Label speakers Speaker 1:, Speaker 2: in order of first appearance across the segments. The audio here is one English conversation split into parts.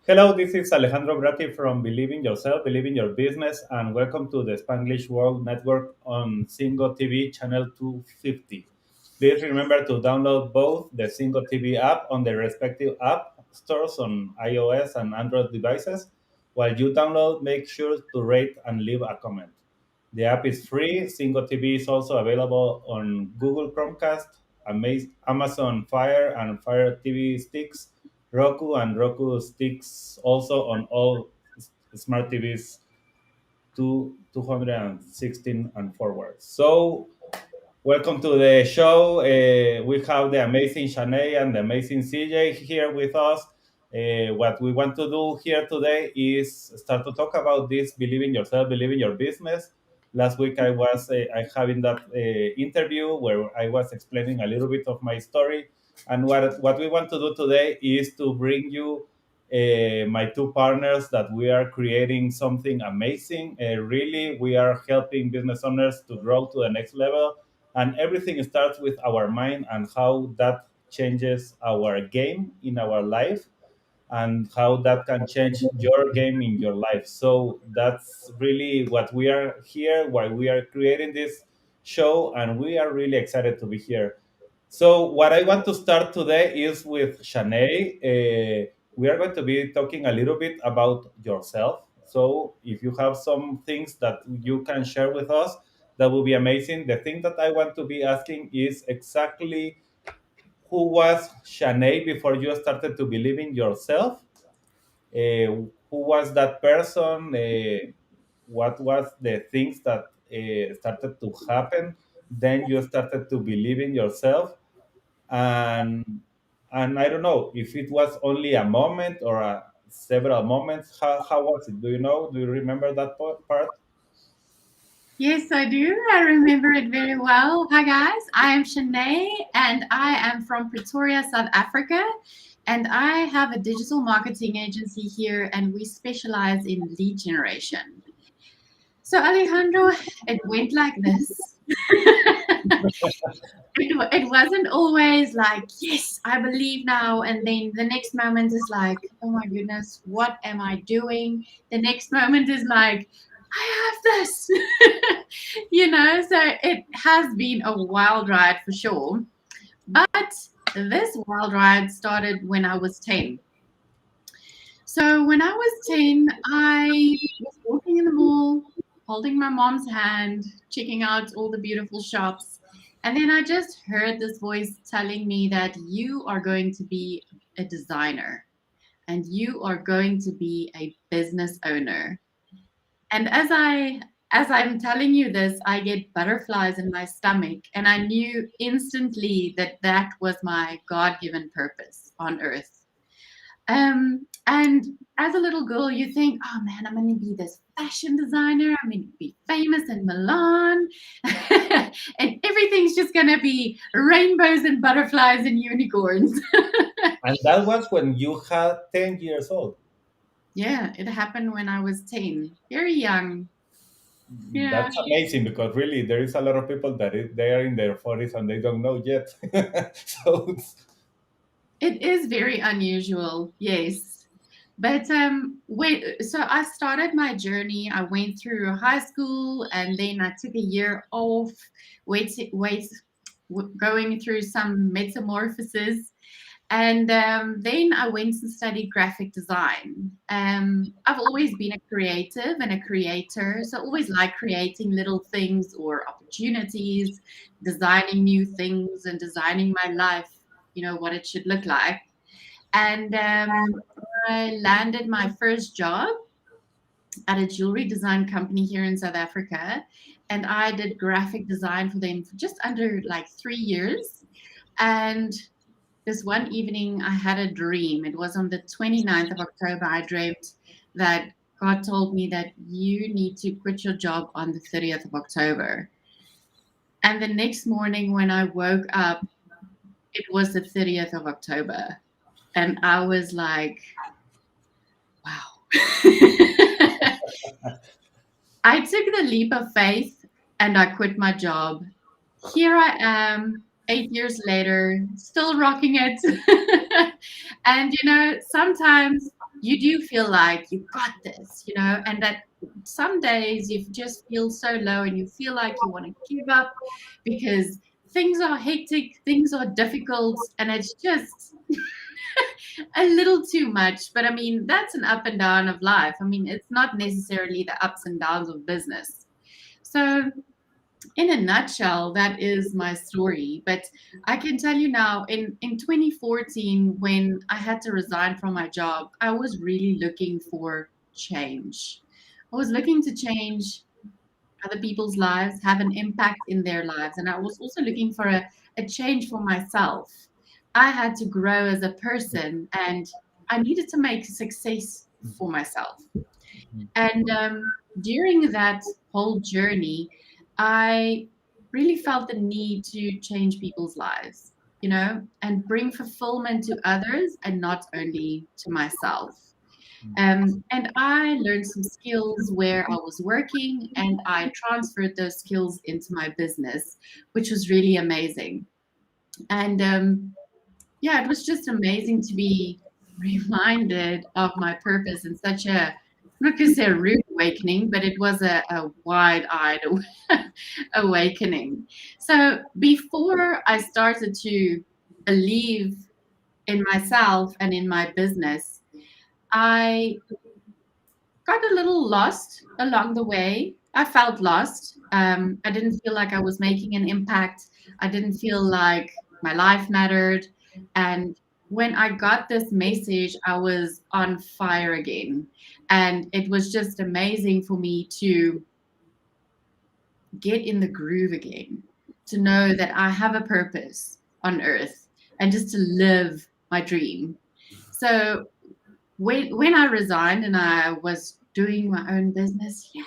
Speaker 1: Hello, this is Alejandro Bratti from Believe in Yourself, Believe in Your Business, and welcome to the Spanglish World Network on Singo TV channel 250. Please remember to download both the Singo TV app on the respective app stores on iOS and Android devices. While you download, make sure to rate and leave a comment. The app is free. Singo TV is also available on Google Chromecast, Amazon Fire and Fire TV sticks, Roku and Roku sticks also on all smart TVs to 216 and forward. So welcome to the show. We have the amazing Shanei and the amazing CJ here with us. What we want to do here today is start to talk about this believe in yourself, believe in your business. Last week I was I having that interview where I was explaining a little bit of my story, and what we want to do today is to bring you my two partners that we are creating something amazing. Really, we are helping business owners to grow to the next level, and everything starts with our mind and how that changes our game in our life and how that can change your game in your life. So that's really what we are here, why we are creating this show, and we are really excited to be here. So what I want to start today is with Shanei. We are going to be talking a little bit about yourself. So if you have some things that you can share with us, that would be amazing. The thing that I want to be asking is exactly who was Shanei before you started to believe in yourself? Who was that person? What was the things that started to happen? Then you started to believe in yourself, and I don't know if it was only a moment or several moments. How was it? Do you know? Do you remember that part?
Speaker 2: Yes, I do. I remember it very well. Hi, guys. I am Shanae, and I am from Pretoria, South Africa. And I have a digital marketing agency here, and we specialize in lead generation. So, Alejandro, it went like this. It wasn't always like, yes, I believe now. And then the next moment is like, oh my goodness, what am I doing? The next moment is like, I have this. So it has been a wild ride for sure. But this wild ride started when I was 10. So when I was 10, I was walking in the mall, holding my mom's hand, checking out all the beautiful shops. And then I just heard this voice telling me that you are going to be a designer and you are going to be a business owner. And as I'm telling you this, I get butterflies in my stomach, and I knew instantly that that was my God-given purpose on earth. And as a little girl, you think, oh man, I'm going to be this fashion designer. I'm going to be famous in Milan. And everything's just going to be rainbows and butterflies and unicorns.
Speaker 1: And that was when you had 10 years old.
Speaker 2: Yeah, it happened when I was 10, very young. Yeah.
Speaker 1: That's amazing because really there is a lot of people that they are in their 40s and they don't know yet. So
Speaker 2: It is very unusual, yes. But so I started my journey. I went through high school and then I took a year off, going through some metamorphosis. And then I went and studied graphic design. I've always been a creative and a creator, so I always like creating little things or opportunities, designing new things and designing my life, what it should look like. And I landed my first job at a jewelry design company here in South Africa. And I did graphic design for them for just under like 3 years. And this one evening, I had a dream. It was on the 29th of October. I dreamt that God told me that you need to quit your job on the 30th of October. And the next morning, when I woke up, it was the 30th of October. And I was like, wow. I took the leap of faith and I quit my job. Here I am, 8 years later, still rocking it. And sometimes you do feel like you got this, and that some days you just feel so low and you feel like you want to give up because things are hectic, things are difficult, and it's just a little too much. But I mean, that's an up and down of life. I mean, it's not necessarily the ups and downs of business. So, in a nutshell, that is my story. But I can tell you now, in 2014, when I had to resign from my job, I was really looking for change. I was looking to change other people's lives, have an impact in their lives. And I was also looking for a change for myself. I had to grow as a person and I needed to make success for myself. And during that whole journey, I really felt the need to change people's lives, and bring fulfillment to others and not only to myself. And I learned some skills where I was working and I transferred those skills into my business, which was really amazing. And yeah, it was just amazing to be reminded of my purpose in such a, I'm not going to say a rude awakening, but it was a wide eyed awakening. So before I started to believe in myself and in my business, I got a little lost along the way. I felt lost. I didn't feel like I was making an impact. I didn't feel like my life mattered. And when I got this message, I was on fire again. And it was just amazing for me to get in the groove again, to know that I have a purpose on earth and just to live my dream. So when I resigned and I was doing my own business, yeah,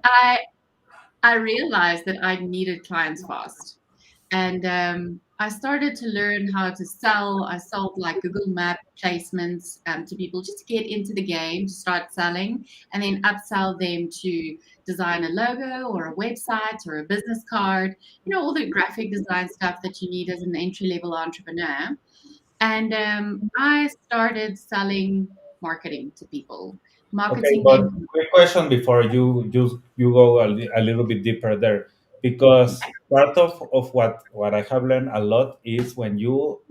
Speaker 2: I I realized that I needed clients fast, and I started to learn how to sell. I sold like Google Map placements to people just to get into the game, to start selling, and then upsell them to design a logo or a website or a business card. All the graphic design stuff that you need as an entry level entrepreneur. And I started selling marketing to people,
Speaker 1: Okay,
Speaker 2: marketing
Speaker 1: but
Speaker 2: them.
Speaker 1: quick question before you go a little bit deeper there, because part of what I have learned a lot is when you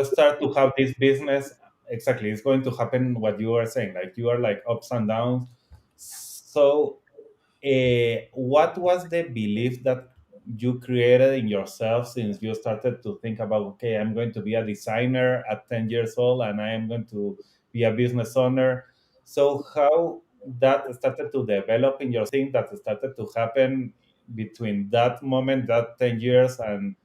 Speaker 1: start to have this business, exactly, it's going to happen what you are saying, like you are like ups and downs. So what was the belief that you created in yourself since you started to think about, okay, I'm going to be a designer at 10 years old and I am going to be a business owner? So how that started to develop in your thing that started to happen between that moment, that 10 years, and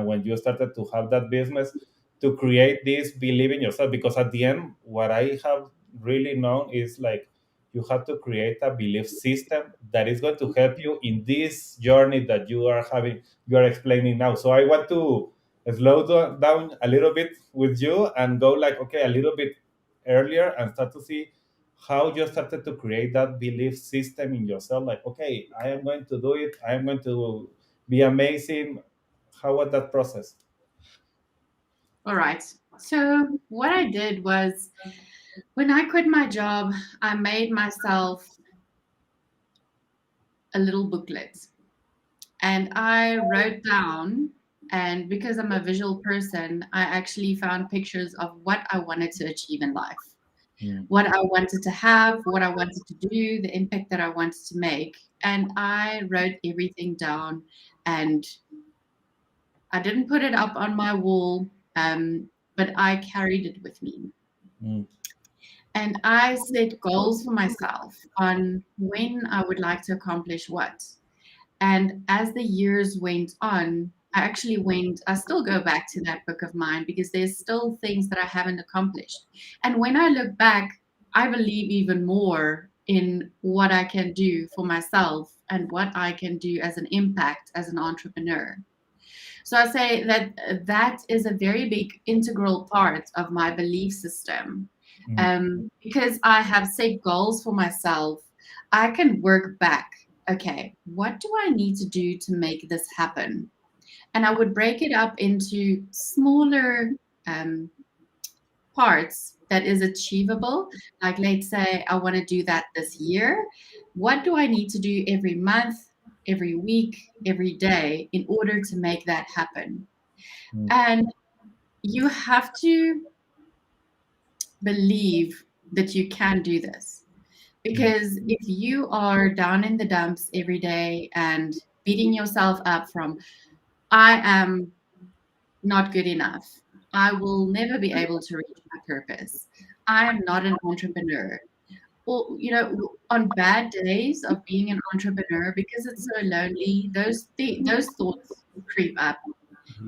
Speaker 1: when you started to have that business, to create this belief in yourself? Because at the end, what I have really known is like you have to create a belief system that is going to help you in this journey that you are explaining now. So I want to down a little bit with you and go like, okay, a little bit earlier and start to see how you started to create that belief system in yourself, like, okay, I am going to do it, I am going to be amazing. How was that process?
Speaker 2: All right. So what I did was when I quit my job, I made myself a little booklet and I wrote down. And because I'm a visual person, I actually found pictures of what I wanted to achieve in life,
Speaker 1: Mm,
Speaker 2: what I wanted to have, what I wanted to do, the impact that I wanted to make. And I wrote everything down and I didn't put it up on my wall, but I carried it with me.
Speaker 1: mm,
Speaker 2: And I set goals for myself on when I would like to accomplish what. And as the years went on, I still go back to that book of mine because there's still things that I haven't accomplished. And when I look back, I believe even more in what I can do for myself and what I can do as an impact as an entrepreneur. So I say that that is a very big integral part of my belief system.
Speaker 1: mm,
Speaker 2: Because I have set goals for myself, I can work back. Okay, what do I need to do to make this happen? And I would break it up into smaller um, parts that is achievable. Like, let's say I want to do that this year. What do I need to do every month, every week, every day in order to make that happen?
Speaker 1: Mm,
Speaker 2: And you have to believe that you can do this.
Speaker 1: mm,
Speaker 2: Because if you are down in the dumps every day and beating yourself up from, I am not good enough, I will never be able to reach my purpose, I am not an entrepreneur. Or, on bad days of being an entrepreneur, because it's so lonely, those thoughts creep up.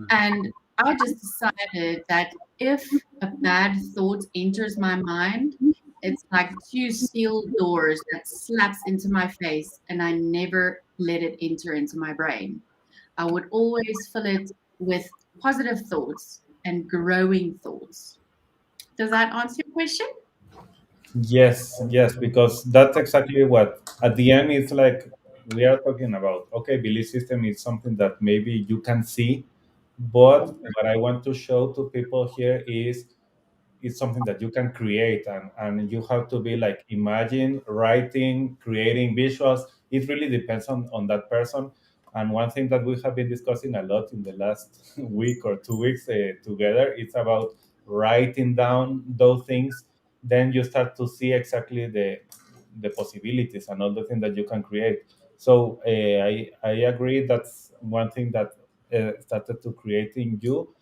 Speaker 2: And I just decided that if a bad thought enters my mind, it's like two steel doors that slaps into my face, and I never let it enter into my brain. I would always fill it with positive thoughts and growing thoughts. Does that answer your question?
Speaker 1: yes, yes, because that's exactly what at the end it's like we are talking about. Okay, belief system is something that maybe you can see, but what I want to show to people here is it's something that you can create, and you have to be like imagine writing creating visuals. It really depends on that person. And one thing that we have been discussing a lot in the last week or 2 weeks together, it's about writing down those things. Then you start to see exactly the possibilities and all the things that you can create. So I agree that's one thing that started to create in you.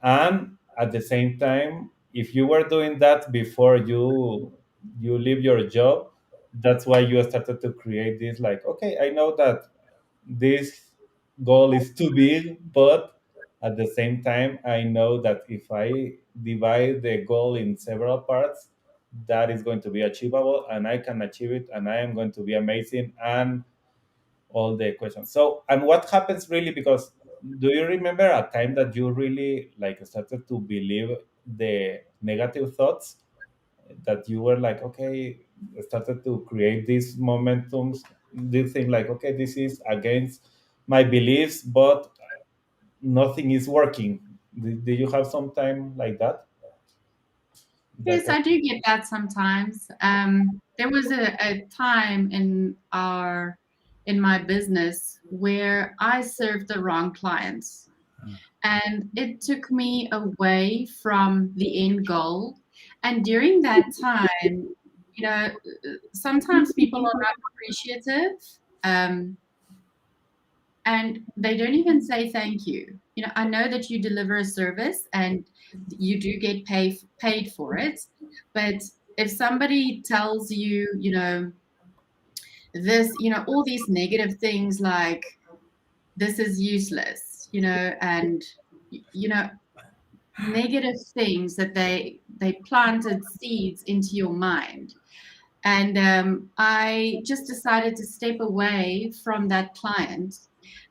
Speaker 1: And at the same time, if you were doing that before you leave your job, that's why you started to create this, like, okay, I know that this goal is too big, but at the same time I know that if I divide the goal in several parts, that is going to be achievable and I can achieve it and I am going to be amazing, and all the questions. So, and what happens really? Because do you remember a time that you really like started to believe the negative thoughts, that you were like, okay, started to create these momentums, this thing like, okay, this is against my beliefs, but nothing is working. Do you have some time like that? That
Speaker 2: Yes,
Speaker 1: kind
Speaker 2: I do get that sometimes. There was a time in my business where I served the wrong clients, and it took me away from the end goal. And during that time, sometimes people are not appreciative. Um, and they don't even say thank you. I know that you deliver a service and you do get paid for it, but if somebody tells you, this, all these negative things like this is useless, and you know negative things that they planted seeds into your mind. And I just decided to step away from that client.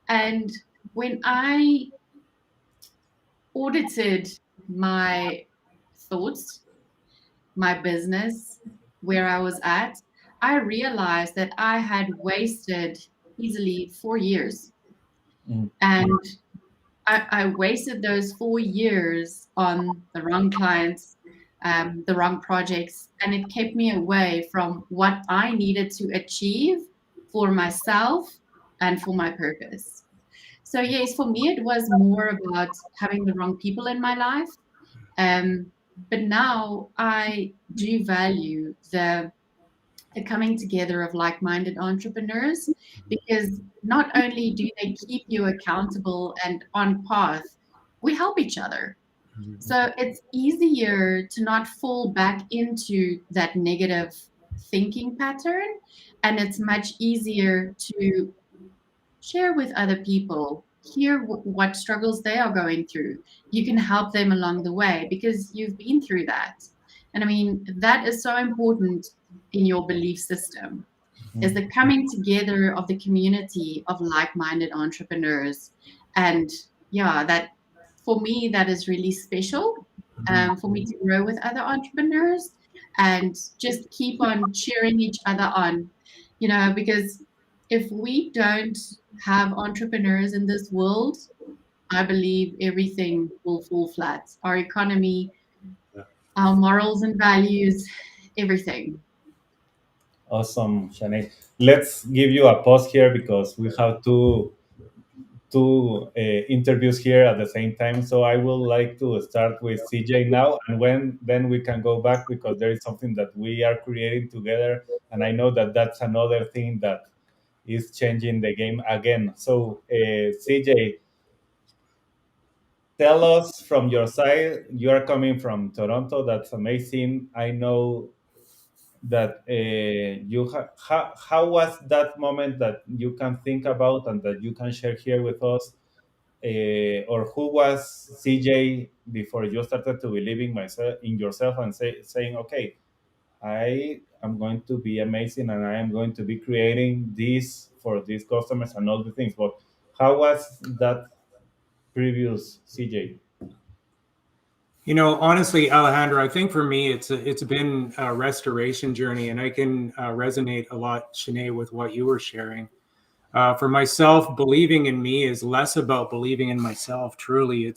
Speaker 2: And when I audited my thoughts, my business, where I was at, I realized that I had wasted easily 4 years.
Speaker 1: mm,
Speaker 2: And I wasted those 4 years on the wrong clients, the wrong projects, and it kept me away from what I needed to achieve for myself and for my purpose. So, yes, for me, it was more about having the wrong people in my life. Um, but now I do value the coming together of like-minded entrepreneurs, because not only do they keep you accountable and on path, we help each other. So it's easier to not fall back into that negative thinking pattern, and it's much easier to share with other people, hear what struggles they are going through. You can help them along the way because you've been through that. And I mean, that is so important in your belief system, is the coming together of the community of like-minded entrepreneurs. And yeah, that for me, that is really special, for me to grow with other entrepreneurs and just keep on cheering each other on, because if we don't have entrepreneurs in this world, I believe everything will fall flat. Our economy our morals and values, everything.
Speaker 1: Awesome, Shanae. Let's give you a pause here because we have two interviews here at the same time. So I would like to start with CJ now, and when then we can go back because there is something that we are creating together, and I know that that's another thing that is changing the game again. So CJ, tell us from your side. You are coming from Toronto. That's amazing. I know that how was that moment that you can think about and that you can share here with us, or who was CJ before you started to believe in myself in yourself and saying, okay, I am going to be amazing and I am going to be creating this for these customers and all the things. But how was that previous CJ?
Speaker 3: You know, honestly, Alejandro, I think for me, it's been a restoration journey, and I can resonate a lot, Shanae, with what you were sharing. For myself, believing in me is less about believing in myself. Truly,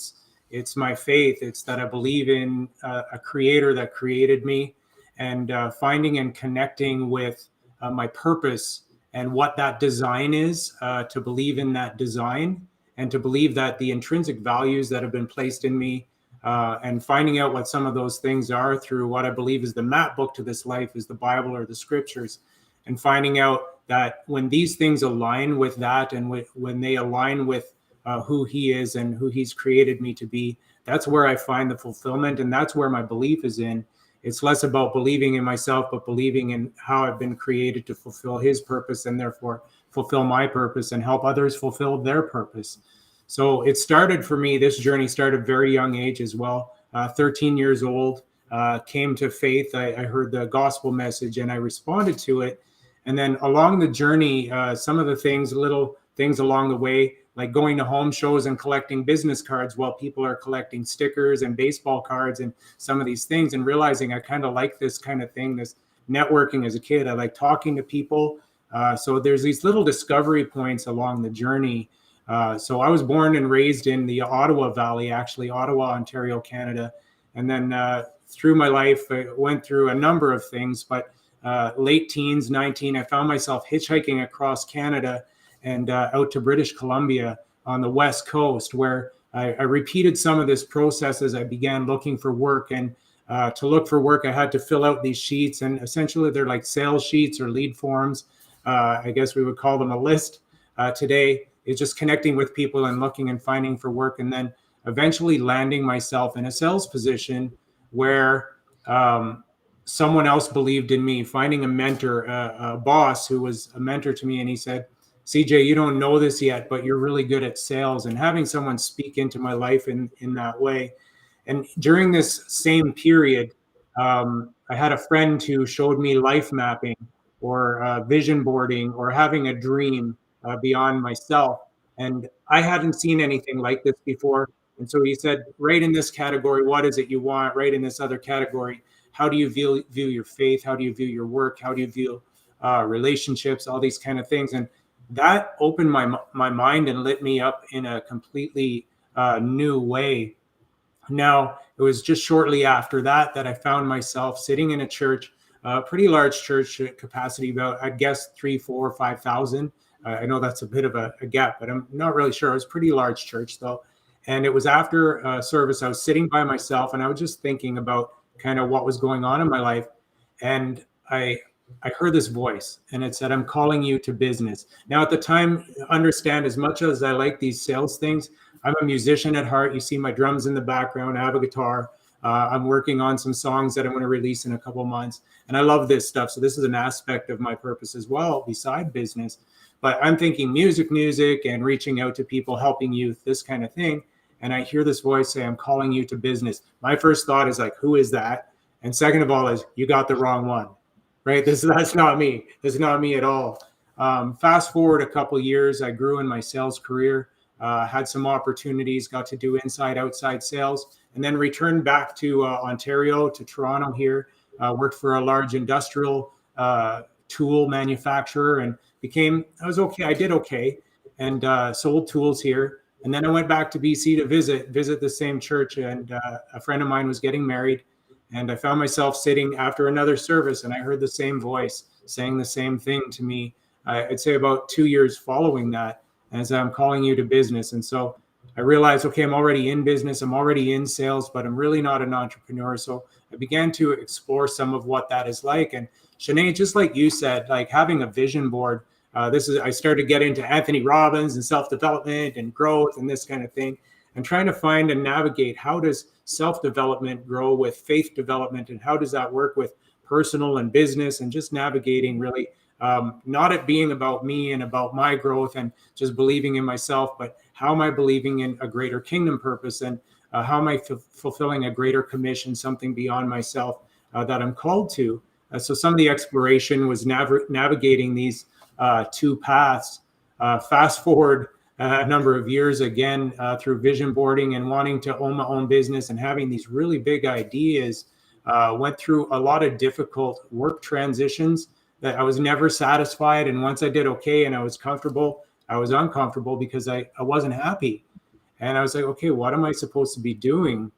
Speaker 3: it's my faith. It's that I believe in a creator that created me, and finding and connecting with my purpose and what that design is. To believe in that design and to believe that the intrinsic values that have been placed in me. And finding out what some of those things are through what I believe is the map book to this life is the Bible or the scriptures, and finding out that when these things align with that and when they align with who he is and who he's created me to be, that's where I find the fulfillment, and that's where my belief is in. It's less about believing in myself, but believing in how I've been created to fulfill his purpose and therefore fulfill my purpose and help others fulfill their purpose. So it started for me, this journey started very young age as well. 13 years old, came to faith. I heard the gospel message and I responded to it. And then along the journey, some of the things, little things along the way, like going to home shows and collecting business cards while people are collecting stickers and baseball cards and some of these things, and realizing I kind of like this kind of thing, this networking as a kid. I like talking to people. So there's these little discovery points along the journey. So I was born and raised in the Ottawa Valley, actually, Ottawa, Ontario, Canada. And then through my life, I went through a number of things, but late teens, 19, I found myself hitchhiking across Canada and out to British Columbia on the West Coast, where I repeated some of this process as I began looking for work. And to look for work, I had to fill out these sheets, and essentially they're like sales sheets or lead forms. I guess we would call them a list today. Is just connecting with people and looking and finding for work, and then eventually landing myself in a sales position where someone else believed in me, finding a mentor, a boss who was a mentor to me. And he said, CJ, you don't know this yet, but you're really good at sales. And having someone speak into my life in that way. And during this same period, I had a friend who showed me life mapping or vision boarding or having a dream beyond myself. And I hadn't seen anything like this before. And so he said, right in this category, what is it you want? Right in this other category, how do you view your faith? How do you view your work? How do you view relationships? All these kind of things. And that opened my mind and lit me up in a completely new way. Now, it was just shortly after that that I found myself sitting in a church, a pretty large church capacity, about, I guess, 3, 4, 5,000. I know that's a bit of a gap, but I'm not really sure. It was a pretty large church, though. And it was after service, I was sitting by myself and I was just thinking about kind of what was going on in my life. And I heard this voice and it said, I'm calling you to business. Now, at the time, understand, as much as I like these sales things, I'm a musician at heart. You see my drums in the background. I have a guitar. I'm working on some songs that I'm going to release in a couple of months. And I love this stuff. So this is an aspect of my purpose as well, beside business. But I'm thinking music, and reaching out to people, helping youth, this kind of thing. And I hear this voice say, I'm calling you to business. My first thought is like, who is that? And second of all is, you got the wrong one, right? That's not me. That's not me at all. Fast forward a couple of years, I grew in my sales career. Had some opportunities, got to do inside, outside sales, and then returned back to Ontario, to Toronto here, worked for a large industrial tool manufacturer and I did okay, and sold tools here. And then I went back to BC to visit the same church, and a friend of mine was getting married. And I found myself sitting after another service, and I heard the same voice saying the same thing to me. I'd say about 2 years following that, as I'm calling you to business. And so I realized, okay, I'm already in business, I'm already in sales, but I'm really not an entrepreneur. So I began to explore some of what that is like. And Shanei, just like you said, like having a vision board. I started to get into Anthony Robbins and self-development and growth and this kind of thing, and trying to find and navigate how does self-development grow with faith development, and how does that work with personal and business, and just navigating really not it being about me and about my growth and just believing in myself, but how am I believing in a greater kingdom purpose, and how am I fulfilling a greater commission, something beyond myself that I'm called to. So some of the exploration was navigating these two paths. Fast forward a number of years again through vision boarding and wanting to own my own business and having these really big ideas. Went through a lot of difficult work transitions that I was never satisfied. And once I did okay and I was comfortable, I was uncomfortable because I wasn't happy. And I was like, okay, what am I supposed to be doing?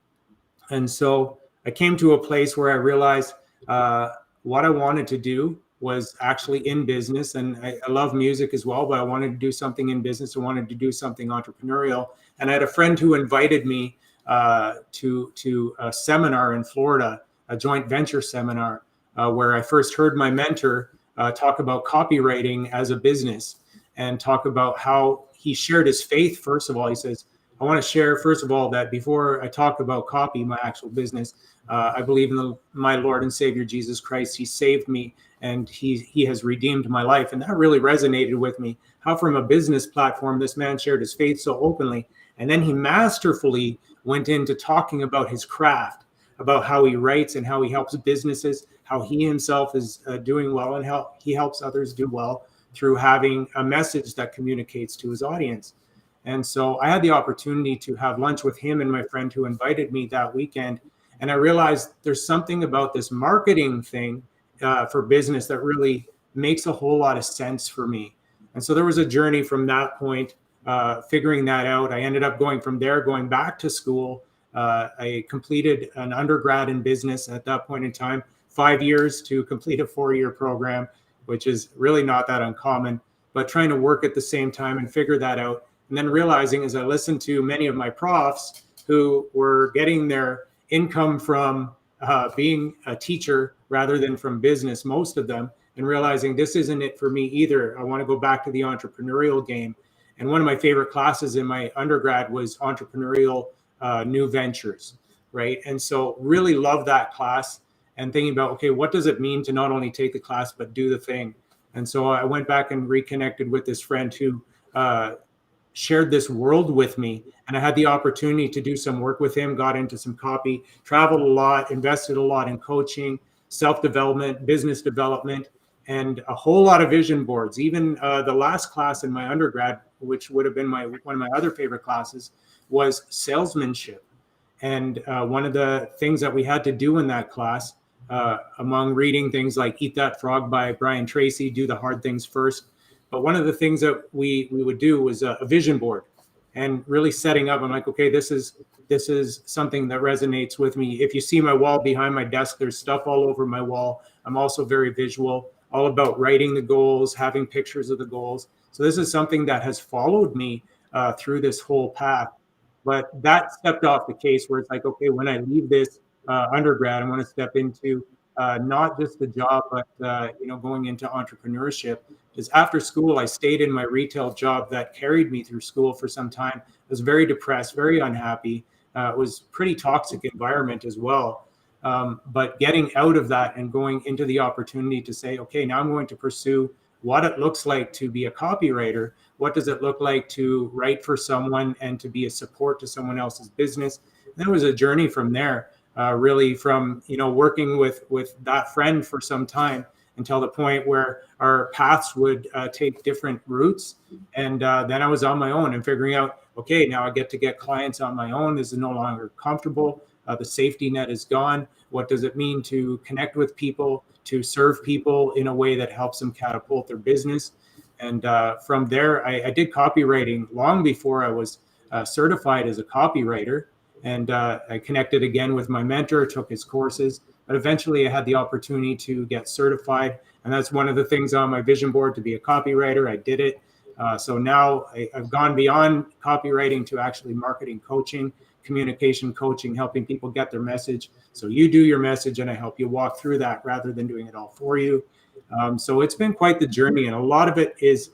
Speaker 3: And so I came to a place where I realized what I wanted to do was actually in business. And I love music as well, but I wanted to do something in business. I wanted to do something entrepreneurial. And I had a friend who invited me to a seminar in Florida, a joint venture seminar, where I first heard my mentor talk about copywriting as a business, and talk about how he shared his faith. First of all, he says, I want to share, first of all, that before I talk about copy, my actual business, I believe in my Lord and Savior, Jesus Christ. He saved me, and he has redeemed my life. And that really resonated with me, how from a business platform, this man shared his faith so openly. And then he masterfully went into talking about his craft, about how he writes and how he helps businesses, how he himself is doing well, and how he helps others do well through having a message that communicates to his audience. And so I had the opportunity to have lunch with him and my friend who invited me that weekend. And I realized there's something about this marketing thing for business that really makes a whole lot of sense for me. And so there was a journey from that point, figuring that out. I ended up going from there, going back to school. I completed an undergrad in business at that point in time, 5 years to complete a 4-year program, which is really not that uncommon, but trying to work at the same time and figure that out. And then realizing, as I listened to many of my profs who were getting their income from being a teacher rather than from business, most of them, and realizing this isn't it for me either. I want to go back to the entrepreneurial game. And one of my favorite classes in my undergrad was entrepreneurial new ventures, right? And so really love that class, and thinking about, okay, what does it mean to not only take the class, but do the thing? And so I went back and reconnected with this friend who shared this world with me, and I had the opportunity to do some work with him, got into some copy, traveled a lot, invested a lot in coaching, self-development, business development, and a whole lot of vision boards. Even the last class in my undergrad, which would have been one of my other favorite classes, was salesmanship. And one of the things that we had to do in that class, among reading things like Eat That Frog by Brian Tracy, Do the Hard Things First, but one of the things that we would do was a vision board, and really setting up. I'm like, okay, this is something that resonates with me. If you see my wall behind my desk, there's stuff all over my wall. I'm also very visual, all about writing the goals, having pictures of the goals. So this is something that has followed me through this whole path. But that stepped off the case where it's like, okay, when I leave this undergrad, I want to step into not just the job, but going into entrepreneurship. Because after school, I stayed in my retail job that carried me through school for some time. I was very depressed, very unhappy. It was pretty toxic environment as well. But getting out of that and going into the opportunity to say, okay, now I'm going to pursue what it looks like to be a copywriter. What does it look like to write for someone and to be a support to someone else's business? And there was a journey from there, really from working with that friend for some time, until the point where our paths would take different routes. And then I was on my own and figuring out, okay, now I get to get clients on my own. This is no longer comfortable. The safety net is gone. What does it mean to connect with people, to serve people in a way that helps them catapult their business? And from there, I did copywriting long before I was certified as a copywriter. And I connected again with my mentor, took his courses, but eventually I had the opportunity to get certified. And that's one of the things on my vision board, to be a copywriter. I did it. So now I've gone beyond copywriting to actually marketing coaching, communication coaching, helping people get their message. So you do your message and I help you walk through that rather than doing it all for you. So it's been quite the journey. And a lot of it is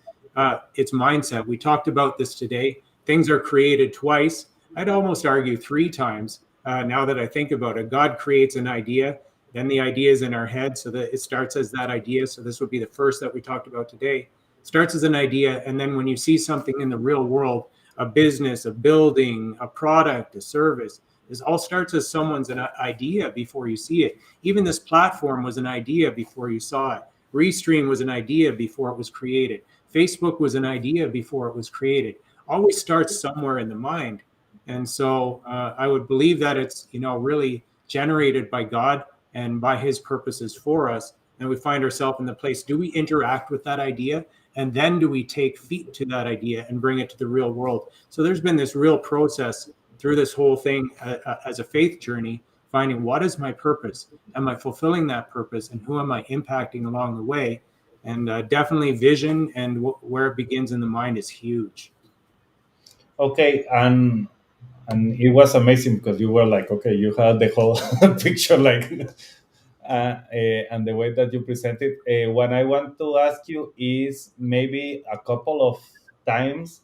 Speaker 3: it's mindset. We talked about this today. Things are created twice. I'd almost argue three times. Now that I think about it, God creates an idea, then the idea is in our head, so that it starts as that idea. So this would be the first that we talked about today. Starts as an idea, and then when you see something in the real world, a business, a building, a product, a service, this all starts as someone's an idea before you see it. Even this platform was an idea before you saw it. Restream was an idea before it was created. Facebook was an idea before it was created. Always starts somewhere in the mind. And so I would believe that it's, really generated by God and by his purposes for us. And we find ourselves in the place, do we interact with that idea? And then do we take feet to that idea and bring it to the real world? So there's been this real process through this whole thing as a faith journey, finding what is my purpose? Am I fulfilling that purpose? And who am I impacting along the way? And definitely vision and where it begins in the mind is huge.
Speaker 1: Okay, and it was amazing because you were like, okay, you had the whole picture, like, and the way that you presented. What I want to ask you is maybe a couple of times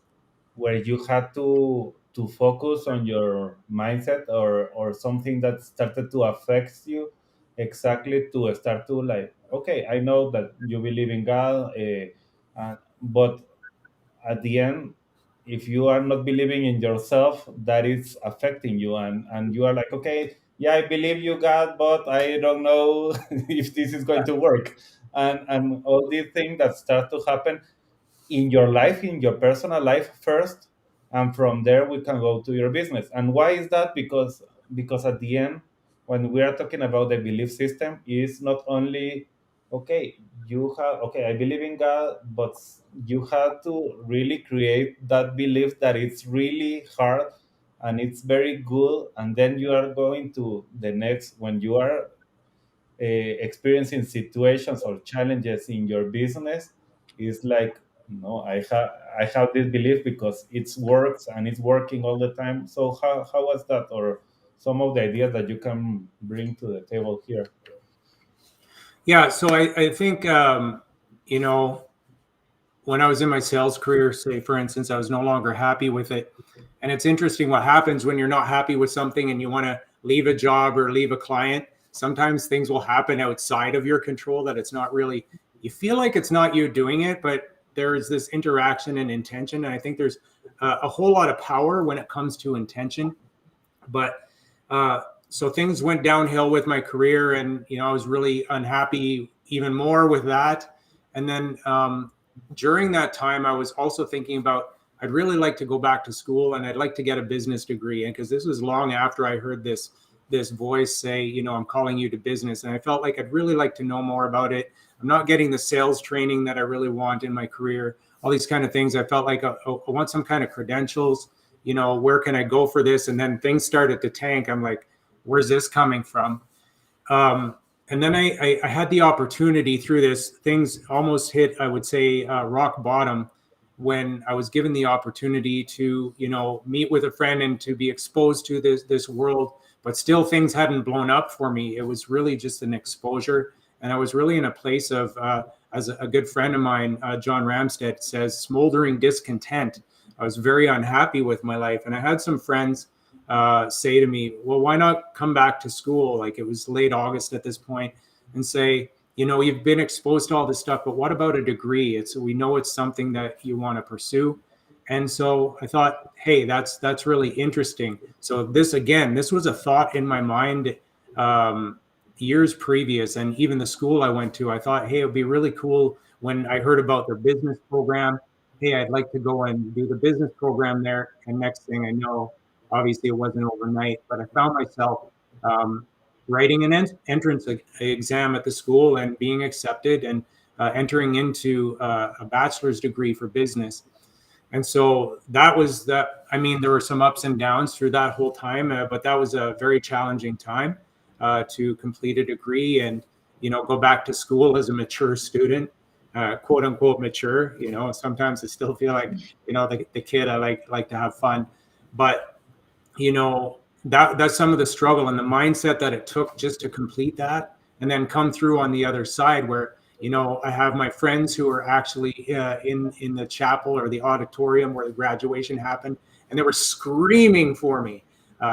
Speaker 1: where you had to focus on your mindset, or something that started to affect you exactly to start to, like, okay, I know that you believe in God, but at the end, if you are not believing in yourself, that is affecting you, and you are like, okay, yeah, I believe you, God, but I don't know if this is going to work, and all these things that start to happen in your life, in your personal life first, and from there we can go to your business. And why is that? Because at the end, when we are talking about the belief system, is not only, okay, you have, okay, I believe in God, but you have to really create that belief that it's really hard and it's very good, and then you are going to the next, when you are experiencing situations or challenges in your business, is like, no, I have this belief because it works and it's working all the time. So how was that, or some of the ideas that you can bring to the table here?
Speaker 3: Yeah, so I think, you know, when I was in my sales career, say for instance, I was no longer happy with it. And it's interesting what happens when you're not happy with something and you want to leave a job or leave a client. Sometimes things will happen outside of your control that it's not really, you feel like it's not you doing it, but there's this interaction and intention. And I think there's a whole lot of power when it comes to intention. But so things went downhill with my career, and I was really unhappy even more with that. And then during that time, I was also thinking about, I'd really like to go back to school and I'd like to get a business degree. And because this was long after I heard this voice say, I'm calling you to business, and I felt like I'd really like to know more about it. I'm not getting the sales training that I really want in my career. All these kind of things. I felt like I want some kind of credentials. Where can I go for this? And then things started to tank. I'm like, where's this coming from? And then I had the opportunity through this. Things almost hit, I would say, rock bottom, when I was given the opportunity to, meet with a friend and to be exposed to this world. But still, things hadn't blown up for me. It was really just an exposure. And I was really in a place of, as a good friend of mine, John Ramstead says, smoldering discontent. I was very unhappy with my life. And I had some friends say to me, well, why not come back to school? Like, it was late August at this point, and say, you've been exposed to all this stuff, but what about a degree? We know it's something that you want to pursue. And so I thought, hey, that's really interesting. So this was a thought in my mind years previous, and even the school I went to, I thought, hey, it'd be really cool when I heard about their business program. Hey, I'd like to go and do the business program there. And next thing I know, obviously it wasn't overnight, but I found myself writing an entrance exam at the school and being accepted, and entering into a bachelor's degree for business. And so that was that. I mean, there were some ups and downs through that whole time, but that was a very challenging time to complete a degree and, go back to school as a mature student, quote unquote mature. Sometimes I still feel like, the kid I like to have fun, but that's some of the struggle and the mindset that it took just to complete that and then come through on the other side where I have my friends who are actually in the chapel or the auditorium where the graduation happened, and they were screaming for me.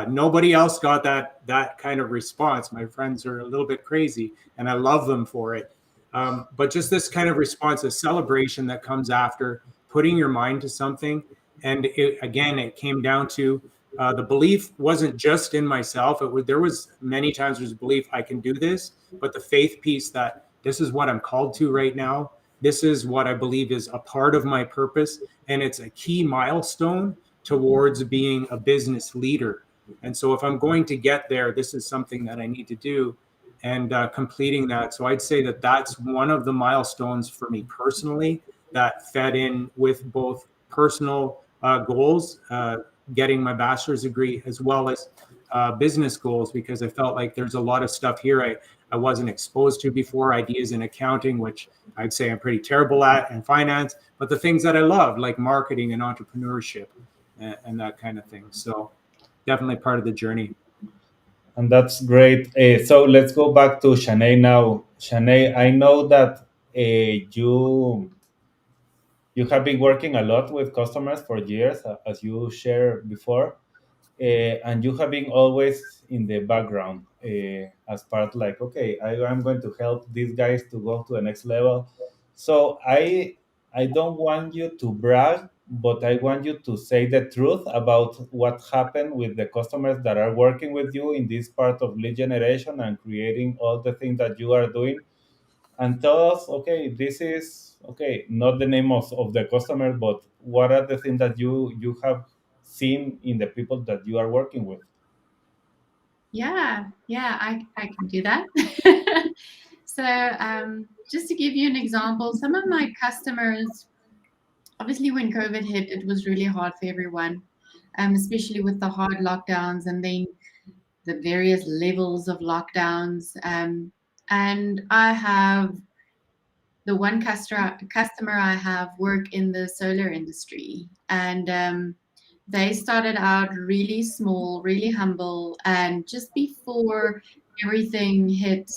Speaker 3: Nobody else got that kind of response. My friends are a little bit crazy, and I love them for it. But just this kind of response, a celebration that comes after putting your mind to something, and it came down to the belief wasn't just in myself. There was many times there was belief I can do this, but the faith piece that this is what I'm called to right now. This is what I believe is a part of my purpose, and it's a key milestone towards being a business leader. And so, if I'm going to get there, this is something that I need to do, and completing that. So, I'd say that that's one of the milestones for me personally that fed in with both personal goals, getting my bachelor's degree, as well as business goals, because I felt like there's a lot of stuff here I wasn't exposed to before, ideas in accounting, which I'd say I'm pretty terrible at, and finance, but the things that I love, like marketing and entrepreneurship and that kind of thing. So definitely part of the journey.
Speaker 1: And that's great. So let's go back to Shanei now. Shanei, I know that you have been working a lot with customers for years, as you shared before, and you have been always in the background as part like, okay, I'm going to help these guys to go to the next level. So I don't want you to brag, but I want you to say the truth about what happened with the customers that are working with you in this part of lead generation and creating all the things that you are doing, and tell us, okay, this is okay, not the name of the customer, but what are the things that you have seen in the people that you are working with.
Speaker 2: Yeah, I can do that. So, just to give you an example, some of my customers, obviously, when COVID hit, it was really hard for everyone, especially with the hard lockdowns and then the various levels of lockdowns. And I have the one customer I have work in the solar industry, and they started out really small, really humble, and just before everything hit,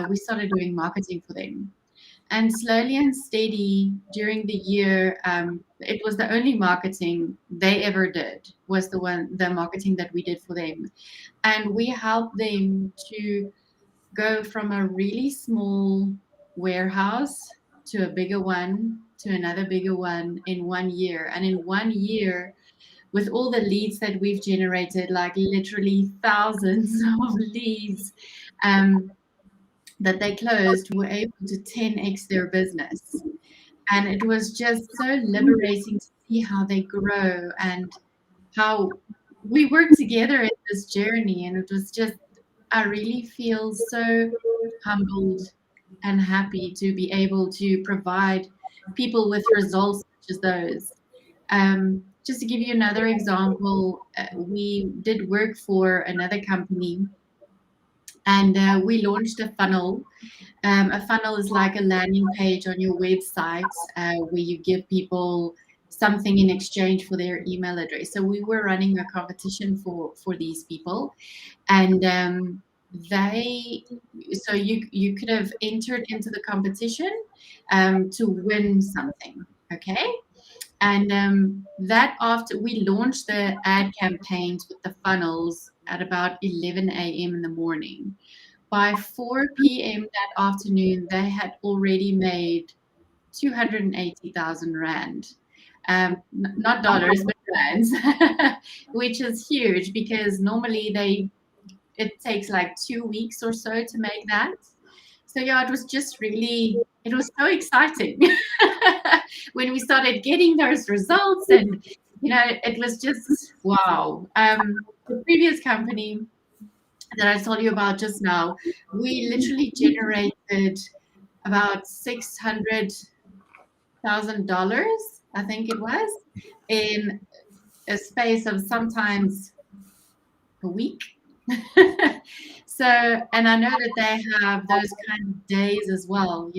Speaker 2: we started doing marketing for them. And slowly and steady during the year, it was the only marketing they ever did, was the marketing that we did for them. And we helped them to go from a really small warehouse to a bigger one to another bigger one in 1 year. And in 1 year, with all the leads that we've generated, like literally thousands of leads um, that they closed, were able to 10x their business. And it was just so liberating to see how they grow and how we work together in this journey. And it was just, I really feel so humbled and happy to be able to provide people with results such as those. Just to give you another example, we did work for another company, and we launched a funnel. A funnel is like a landing page on your website where you give people something in exchange for their email address. So we were running a competition for these people, and they so you could have entered into the competition to win something. Okay. And that after we launched the ad campaigns with the funnels at about 11 a.m. in the morning, by 4 p.m. that afternoon, they had already made 280,000 Rand. Not dollars, but rands, which is huge because normally it takes like 2 weeks or so to make that. So yeah, it was just really, it was so exciting when we started getting those results, and it was just wow. The previous company that I told you about just now, we literally generated about $600,000 I think it was, in a space of sometimes a week. So, and I know that they have those kind of days as well,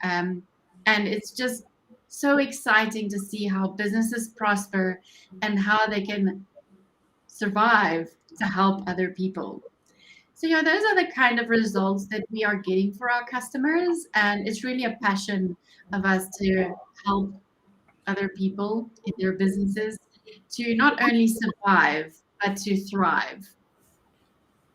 Speaker 2: and it's just so exciting to see how businesses prosper and how they can survive to help other people. So, those are the kind of results that we are getting for our customers. And it's really a passion of us to help other people in their businesses to not only survive, but to thrive.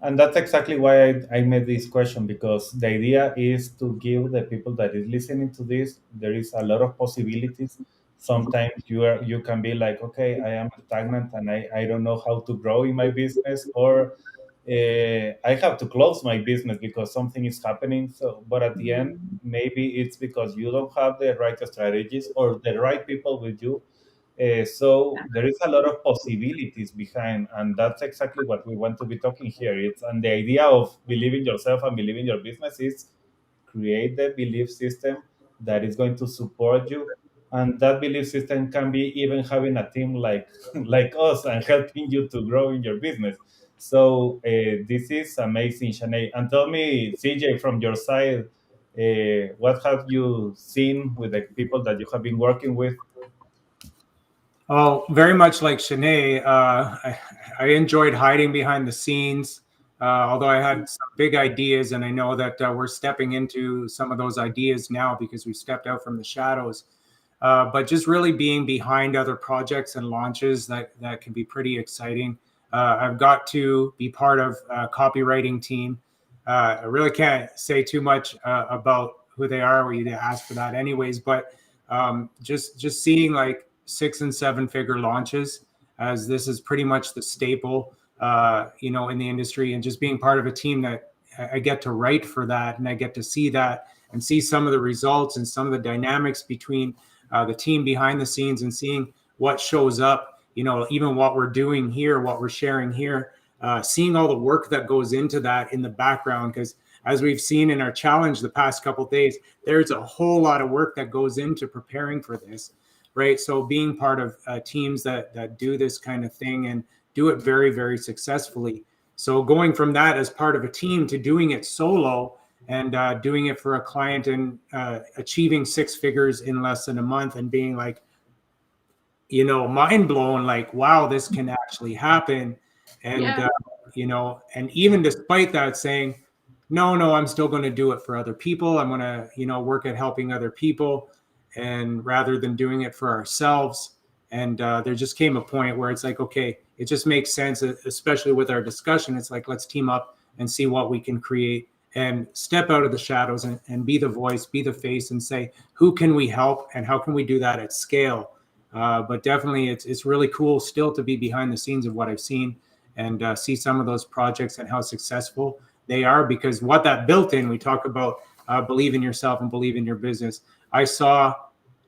Speaker 1: And that's exactly why I made this question, because the idea is to give the people that is listening to this, there is a lot of possibilities. Sometimes you can be like, okay, I am stagnant and I don't know how to grow in my business, or I have to close my business because something is happening. So, but at the end,
Speaker 2: Mhm.
Speaker 1: maybe it's because you don't have the right strategies or the right people with you. So there is a lot of possibilities behind, and that's exactly what we want to be talking here. It's and the idea of believing yourself and believing your business is create the belief system that is going to support you, and that belief system can be even having a team like like us and helping you to grow in your business. So this is amazing, Shanae. And tell me, CJ, from your side, what have you seen with the people that you have been working with?
Speaker 3: Oh, very much like Shanae, I enjoyed hiding behind the scenes. Although I had some big ideas, and I know that we're stepping into some of those ideas now because we stepped out from the shadows. But just really being behind other projects and launches that can be pretty exciting. I've got to be part of a copywriting team. I really can't say too much about who they are. We need to ask for that anyways. But just seeing like 6 and 7 figure launches, as this is pretty much the staple, in the industry, and just being part of a team that I get to write for that, and I get to see that and see some of the results and some of the dynamics between the team behind the scenes, and seeing what shows up, even what we're doing here, what we're sharing here, seeing all the work that goes into that in the background. Because as we've seen in our challenge the past couple of days, there's a whole lot of work that goes into preparing for this, right? So being part of teams that do this kind of thing and do it very, very successfully. So going from that as part of a team to doing it solo, and doing it for a client, and achieving 6 figures in less than a month, and being like, mind blown, like, wow, this can actually happen. And,
Speaker 2: Yeah.
Speaker 3: and even despite that, saying, no, no, I'm still going to do it for other people. I'm going to, work at helping other people, and rather than doing it for ourselves. And there just came a point where it's like, okay, it just makes sense, especially with our discussion. It's like, let's team up and see what we can create, and step out of the shadows, and be the voice, be the face, and say, who can we help, and how can we do that at scale? But definitely, it's really cool still to be behind the scenes of what I've seen, and see some of those projects and how successful they are. Because what that built in, we talk about believe in yourself and believe in your business. I saw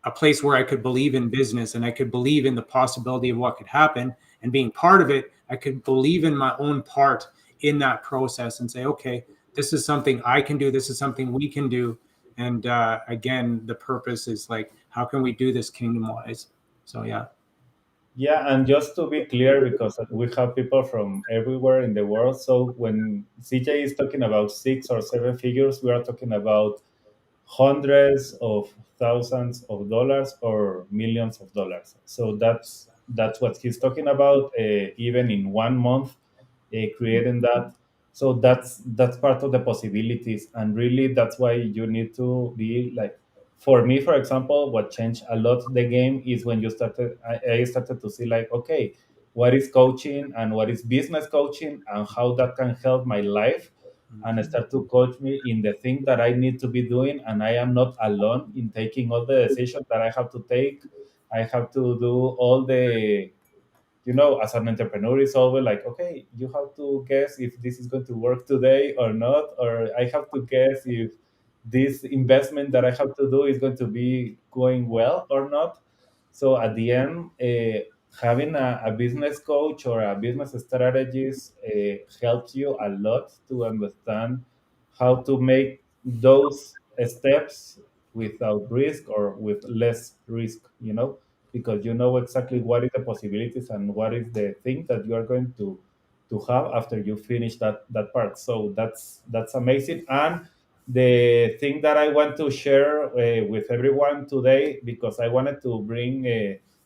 Speaker 3: a place where I could believe in business, and I could believe in the possibility of what could happen, and being part of it, I could believe in my own part in that process, and say, okay, this is something I can do. This is something we can do. And again, the purpose is like, how can we do this kingdom wise? So yeah.
Speaker 1: Yeah, and just to be clear, because we have people from everywhere in the world, so when CJ is talking about 6 or 7 figures, we are talking about hundreds of thousands of dollars or millions of dollars. So that's what he's talking about. Even in 1 month, creating that. So that's part of the possibilities, and really that's why you need to be like. For me, for example, what changed a lot the game is when I started to see like, okay, what is coaching and what is business coaching and how that can help my life, and start to coach me in the thing that I need to be doing. And I am not alone in taking all the decisions that I have to take. I have to do all the, as an entrepreneur, it's always like, okay, you have to guess if this is going to work today or not, or I have to guess if this investment that I have to do is going to be going well or not. So at the end, having a business coach or a business strategist helps you a lot to understand how to make those steps without risk or with less risk. because you know exactly what is the possibilities and what is the thing that you are going to have after you finish that part. So that's amazing. And the thing that I want to share with everyone today, because I wanted to bring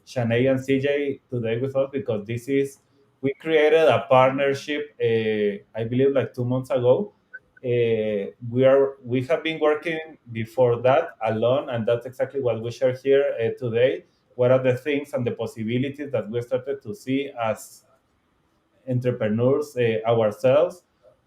Speaker 1: Shanei and CJ today with us, because this is we created a partnership. I believe like 2 months ago. We have been working before that alone, and that's exactly what we share here today. What are the things and the possibilities that we started to see as entrepreneurs ourselves.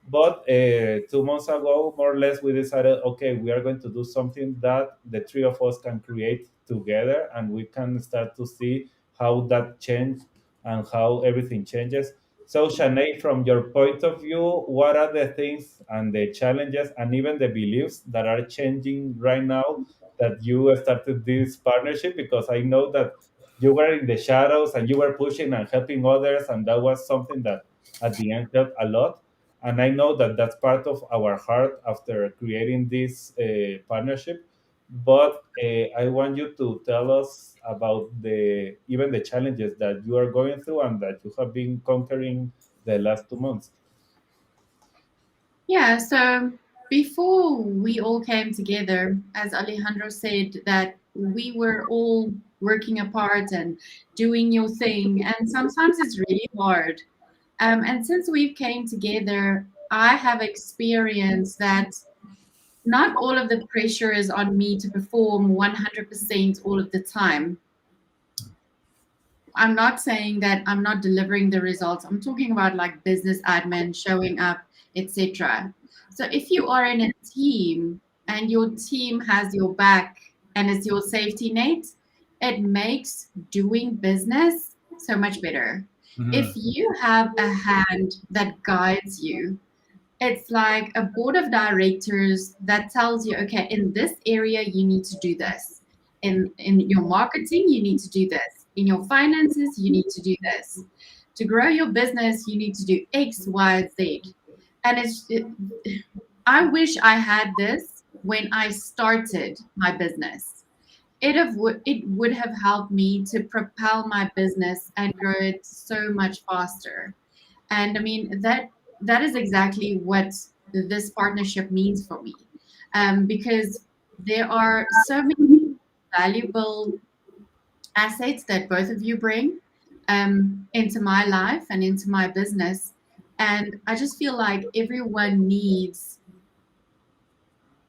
Speaker 1: But 2 months ago, more or less, we decided, okay, we are going to do something that the three of us can create together, and we can start to see how that change and how everything changes. So, Shanae, from your point of view, what are the things and the challenges and even the beliefs that are changing right now that you started this partnership? Because I know that you were in the shadows and you were pushing and helping others, and that was something that at the end helped a lot. And I know that that's part of our heart after creating this partnership. But I want you to tell us about the even the challenges that you are going through and that you have been conquering the last 2 months.
Speaker 2: Yeah, so before we all came together, as Alejandro said, that we were all working apart and doing your thing, and sometimes it's really hard. And since we've came together, I have experienced that not all of the pressure is on me to perform 100% all of the time. I'm not saying that I'm not delivering the results. I'm talking about like business admin, showing up, etc. So if you are in a team and your team has your back and is your safety net, it makes doing business so much better. If
Speaker 3: Mhm.
Speaker 2: you have a hand that guides you, it's like a board of directors that tells you, okay, in this area you need to do this. In your marketing, you need to do this. In your finances, you need to do this. To grow your business, you need to do X, Y, Z. And I wish I had this when I started my business. It would have helped me to propel my business and grow it so much faster. And I mean that is exactly what this partnership means for me, because there are so many valuable assets that both of you bring into my life and into my business, and I just feel like everyone needs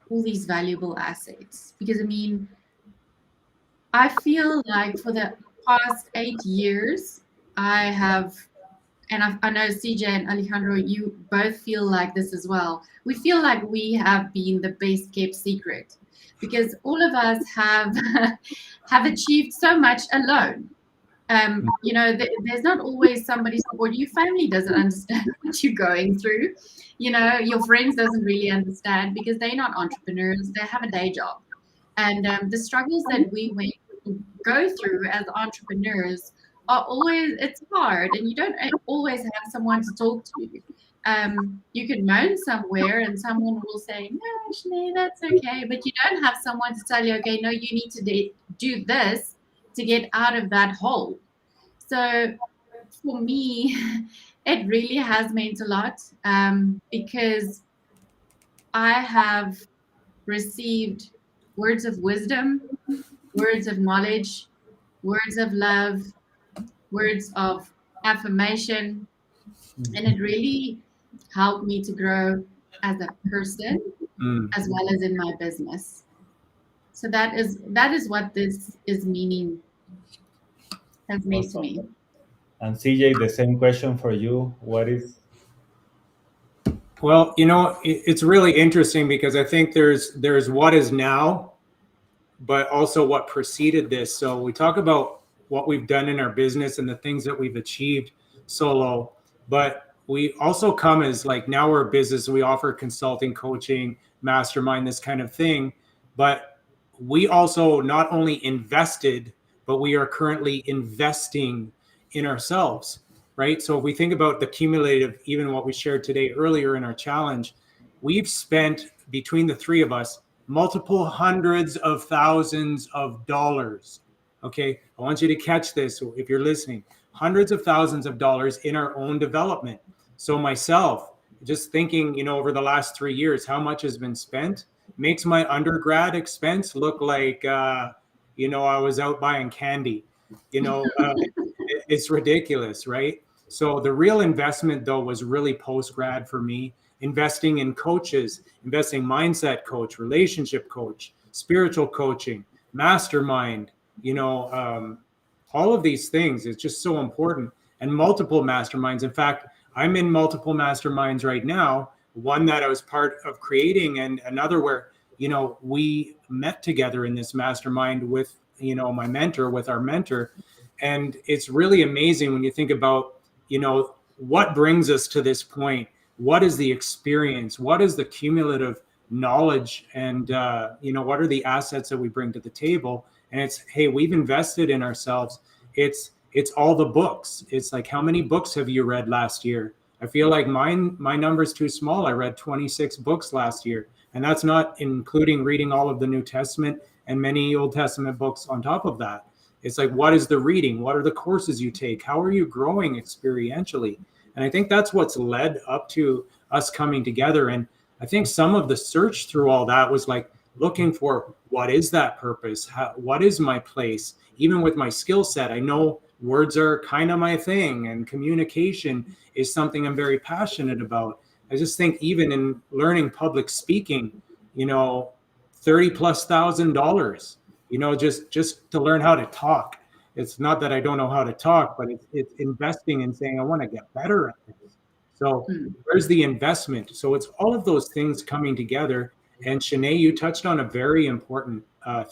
Speaker 2: all these valuable assets because I mean I feel like for the past 8 years I have, and I know CJ and Alejandro, you both feel like this as well. We feel like we have been the best kept secret because all of us have have achieved so much alone. There's not always somebody support. Your family doesn't understand what you're going through. Your friends doesn't really understand because they're not entrepreneurs. They have a day job, and the struggles that we go through as entrepreneurs are always it's hard, and you don't always have someone to talk to. You can moan somewhere, and someone will say, "No, Shanae, that's okay," but you don't have someone to tell you, "Okay, no, you need to do this to get out of that hole." So for me, it really has meant a lot because I have received words of wisdom, words of knowledge, words of love, words of affirmation, and it really helped me to grow as a person
Speaker 3: Mm.
Speaker 2: as well as in my business. So that is what this is meaning has meant to
Speaker 1: Awesome.
Speaker 2: me.
Speaker 1: And CJ, the same question for you. What is
Speaker 3: Well, it's really interesting because I think there's what is now, but also what preceded this. So we talk about what we've done in our business and the things that we've achieved solo, but we also come as like now we're a business. We offer consulting, coaching, mastermind, this kind of thing. But we also not only invested, but we are currently investing in ourselves, right? So if we think about the cumulative, even what we shared today earlier in our challenge, we've spent between the three of us multiple hundreds of thousands of dollars Okay, I want you to catch this if you're listening. Hundreds of thousands of dollars in our own development. So myself, just thinking, over the last 3 years, how much has been spent makes my undergrad expense look like, I was out buying candy. It's ridiculous, right? So the real investment, though, was really post grad for me, investing in coaches, investing mindset coach, relationship coach, spiritual coaching, mastermind, you know, um, all of these things is just so important, and multiple masterminds. In fact, I'm in multiple masterminds right now, one that I was part of creating and another where, we met together in this mastermind with, my mentor, with our mentor. And it's really amazing when you think about, what brings us to this point. What is the experience? What is the cumulative knowledge? And, what are the assets that we bring to the table? And it's, hey, we've invested in ourselves. It's all the books. It's like, how many books have you read last year? I feel like my number's too small. I read 26 books last year, and that's not including reading all of the New Testament and many Old Testament books on top of that. It's like, what is the reading? What are the courses you take? How are you growing experientially? And I think that's what's led up to us coming together. And I think some of the search through all that was like looking for, what is that purpose? What is my place? Even with my skill set, I know words are kind of my thing, and communication is something I'm very passionate about. I just think even in learning public speaking, 30 plus $1,000, just to learn how to talk. It's not that I don't know how to talk, but it's investing in saying, I want to get better at this. So
Speaker 2: Mm.
Speaker 3: where's the investment? So it's all of those things coming together. And Shanei, you touched on a very important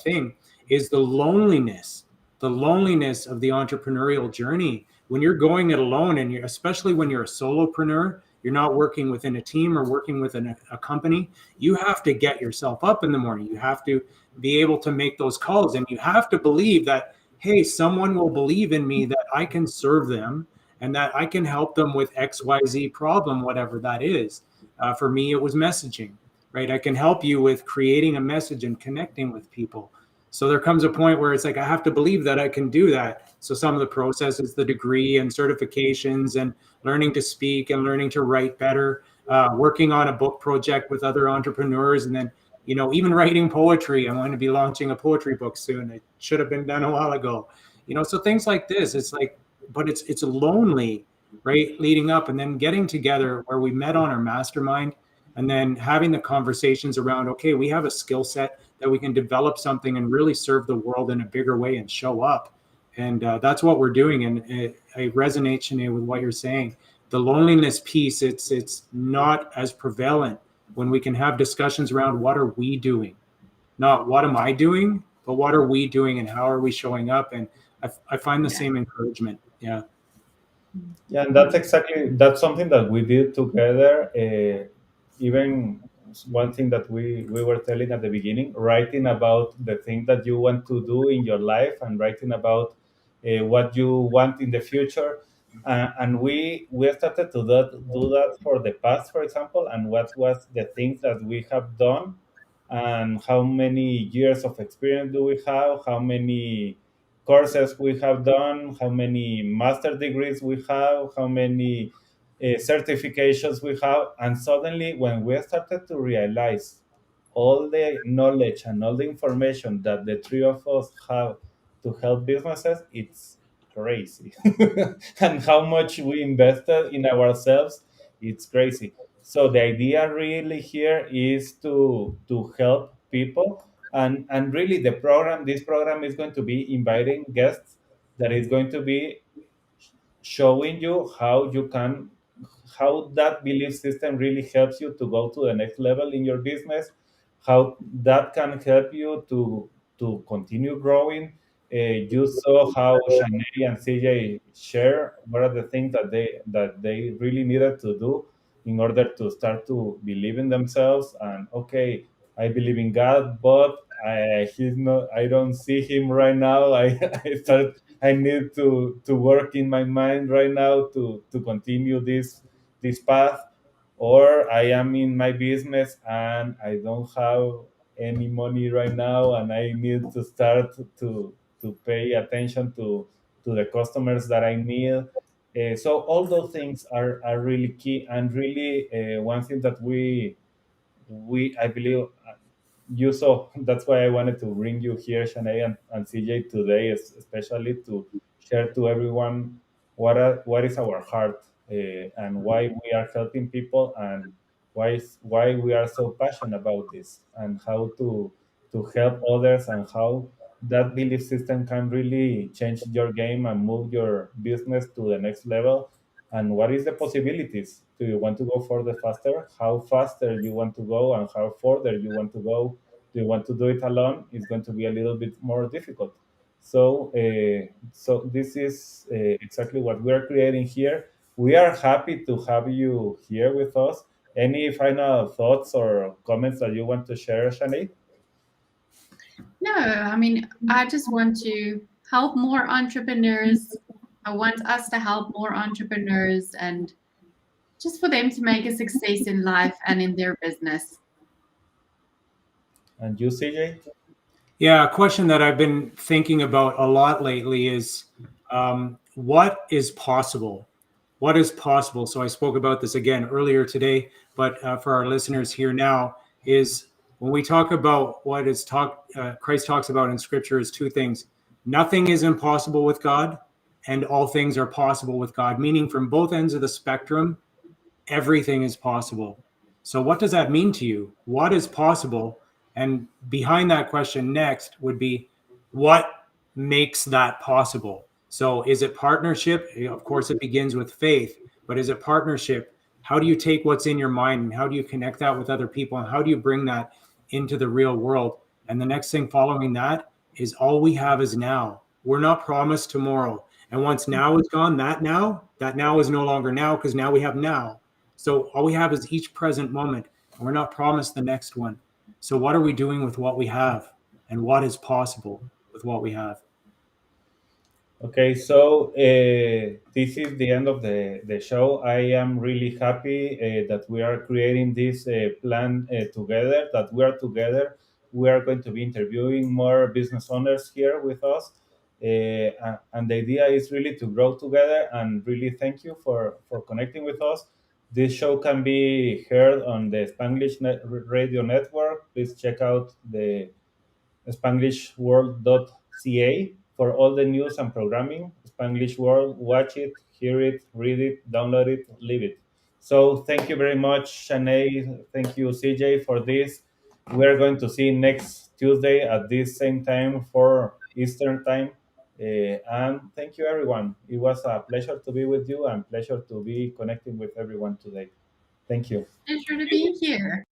Speaker 3: thing, is the loneliness of the entrepreneurial journey. When you're going it alone, and especially when you're a solopreneur, you're not working within a team or working within a company, you have to get yourself up in the morning. You have to be able to make those calls, and you have to believe that, hey, someone will believe in me, that I can serve them and that I can help them with XYZ problem, whatever that is. For me, it was messaging, right? I can help you with creating a message and connecting with people. So there comes a point where it's like, I have to believe that I can do that. So some of the process is the degree and certifications and learning to speak and learning to write better, working on a book project with other entrepreneurs, and then, even writing poetry. I'm going to be launching a poetry book soon. It should have been done a while ago. So things like this, it's like, but it's lonely, right? Leading up and then getting together where we met on our mastermind, and then having the conversations around, okay, we have a skill set that we can develop something and really serve the world in a bigger way and show up. And that's what we're doing. And I resonate, Shanei, with what you're saying. The loneliness piece, it's not as prevalent when we can have discussions around, what are we doing? Not what am I doing, but what are we doing and how are we showing up? And I find the
Speaker 2: Yeah.
Speaker 3: same encouragement. Yeah.
Speaker 1: Yeah, and that's something that we did together. Even one thing that we were telling at the beginning, writing about the thing that you want to do in your life, and writing about what you want in the future. And we started to do that for the past, for example, and what was the things that we have done, and how many years of experience do we have, how many courses we have done, how many master degrees we have, how many certifications we have. And suddenly, when we started to realize all the knowledge and all the information that the three of us have to help businesses, it's crazy. And how much we invested in ourselves, it's crazy. So the idea really here is to help people, and really this program is going to be inviting guests that is going to be showing you how that belief system really helps you to go to the next level in your business, how that can help you to continue growing. You saw how Shanei and CJ share what are the things that they really needed to do in order to start to believe in themselves. And okay, I believe in God, but he's not. I don't see him right now. I need to work in my mind right now to continue this path. Or I am in my business and I don't have any money right now, and I need to start to pay attention to the customers that I need. So all those things are really key, and really one thing that we I believe you saw. That's why I wanted to bring you here, Shanae and CJ, today, especially to share to everyone what is our heart, and why we are helping people, and why we are so passionate about this, and how to help others, and how that belief system can really change your game and move your business to the next level. And what is the possibilities? Do you want to go further faster? How faster you want to go, and how further you want to go? Do you want to do it alone? It's going to be a little bit more difficult. So this is exactly what we are creating here. We are happy to have you here with us. Any final thoughts or comments that you want to share, Shani?
Speaker 2: No, I mean, I just want to help more entrepreneurs. I want us to help more entrepreneurs and just for them to make a success in life and in their business.
Speaker 1: And you, CJ?
Speaker 3: Yeah, a question that I've been thinking about a lot lately is what is possible? What is possible? So I spoke about this again earlier today, but for our listeners here now, is when we talk about what is Christ talks about in Scripture is two things: nothing is impossible with God, and all things are possible with God. Meaning, from both ends of the spectrum, everything is possible. So, what does that mean to you? What is possible? And behind that question, next would be what makes that possible? So, is it partnership? Of course, it begins with faith, but is it partnership? How do you take what's in your mind and how do you connect that with other people? And how do you bring that into the real world? And the next thing following that is all we have is now. We're not promised tomorrow. And once now is gone, that now is no longer now because now we have now. So all we have is each present moment, and we're not promised the next one. So what are we doing with what we have, and what is possible with what we have?
Speaker 1: Okay, so this is the end of the show. I am really happy that we are creating this plan together, that we are together. We are going to be interviewing more business owners here with us. And the idea is really to grow together, and really thank you for connecting with us. This show can be heard on the Radio Network. Please check out the SpanglishWorld.ca for all the news and programming. Spanglish World, watch it, hear it, read it, download it, leave it. So thank you very much, Shanae. Thank you, CJ, for this. We're going to see next Tuesday at this same time for Eastern time. And thank you, everyone. It was a pleasure to be with you, and pleasure to be connecting with everyone today. Thank you.
Speaker 2: Pleasure to be here.